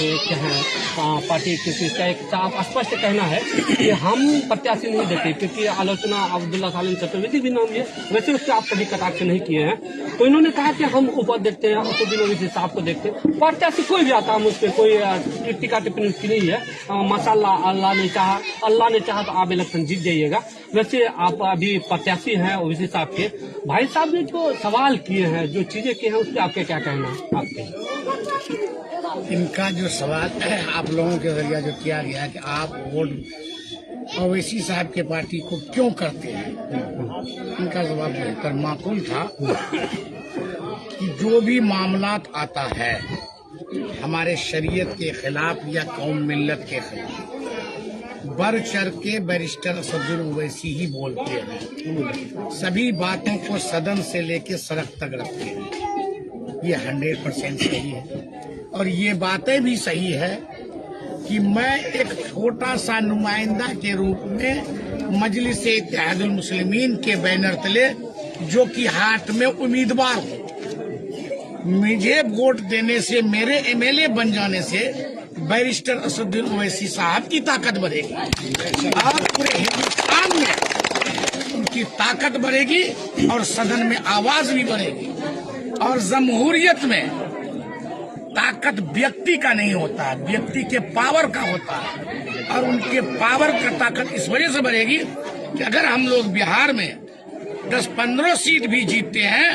से कहें पार्टी का एक साफ स्पष्ट कहना है कि हम प्रत्याशी नहीं देते, क्योंकि आलोचना अब्दुल्ला सालिम चतुर्वेदी भी नाम है, वैसे उससे आप कभी कटाक्ष नहीं किए हैं। तो इन्होंने कहा कि हम ऊपर देखते हैं, असदुद्दीन ओवैसी साहब को देखते हैं, प्रत्याशी कोई भी आता, हम उस पर कोई टीका टिप्पणी उसकी नहीं है। माशाल्लाह अल्लाह ने चाहा तो आप इलेक्शन जीत जाइएगा। वैसे आप अभी प्रत्याशी हैं ओवैसी साहब के, भाई साहब ने जो सवाल किए हैं, जो चीजें की हैं, उस पर आपके क्या कहना है? आपके इनका जो सवाल है आप लोगों के जरिए जो किया गया कि आप वोट ओवैसी साहब के पार्टी को क्यों करते हैं, इनका जवाब बेहतर माकूल था कि जो भी मामलात आता है हमारे शरीयत के खिलाफ या कौम मिल्लत के खिलाफ, बढ़ चढ़ के बैरिस्टर असदुद्दीन ओवैसी ही बोलते हैं। सभी बातों को सदन से लेके सड़क तक रखते हैं। ये 100% सही है, और ये बातें भी सही है कि मैं एक छोटा सा नुमाइंदा के रूप में मजलिस-ए-इत्तेहादुल मुस्लिमीन के बैनर तले, जो कि हाथ में उम्मीदवार हूँ, मुझे वोट देने से, मेरे एमएलए बन जाने से बैरिस्टर असदुद्दीन ओवैसी साहब की ताकत बढ़ेगी और पूरे हिंदुस्तान में उनकी ताकत बढ़ेगी और सदन में आवाज भी बढ़ेगी। और जमहूरियत में ताकत व्यक्ति का नहीं होता है, व्यक्ति के पावर का होता है, और उनके पावर का ताकत इस वजह से बढ़ेगी कि अगर हम लोग बिहार में 10-15 सीट भी जीतते हैं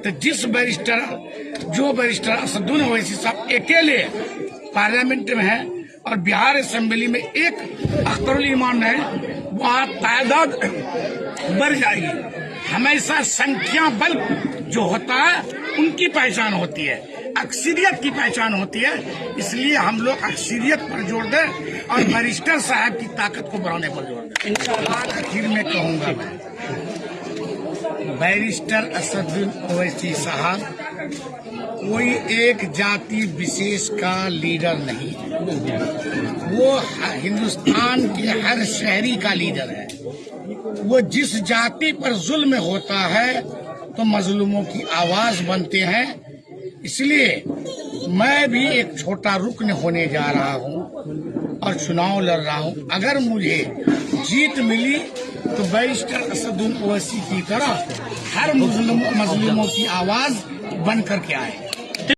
तो जो बैरिस्टर असदुद्दीन ओवैसी साहब अकेले पार्लियामेंट में है और बिहार असेंबली में एक अख्तरुल ईमान है, वहाँ तादाद बढ़ जाएगी। हमेशा संख्या बल जो होता है उनकी पहचान होती है, अक्सरियत की पहचान होती है। इसलिए हम लोग अक्सरियत पर जोर दें और बैरिस्टर साहब की ताकत को बढ़ाने पर जोर दें। इंशाअल्लाह आखिर में कहूँगा मैं, बैरिस्टर असदुद्दीन ओवैसी साहब कोई एक जाति विशेष का लीडर नहीं है, वो हिंदुस्तान के हर शहरी का लीडर है। वो जिस जाति पर जुल्म होता है तो मजलूमों की आवाज बनते हैं। इसलिए मैं भी एक छोटा रुकन होने जा रहा हूँ और चुनाव लड़ रहा हूँ। अगर मुझे जीत मिली तो बैरिस्टर असदुद्दीन ओवैसी की तरह हर मजलूमों की आवाज बन करके आए।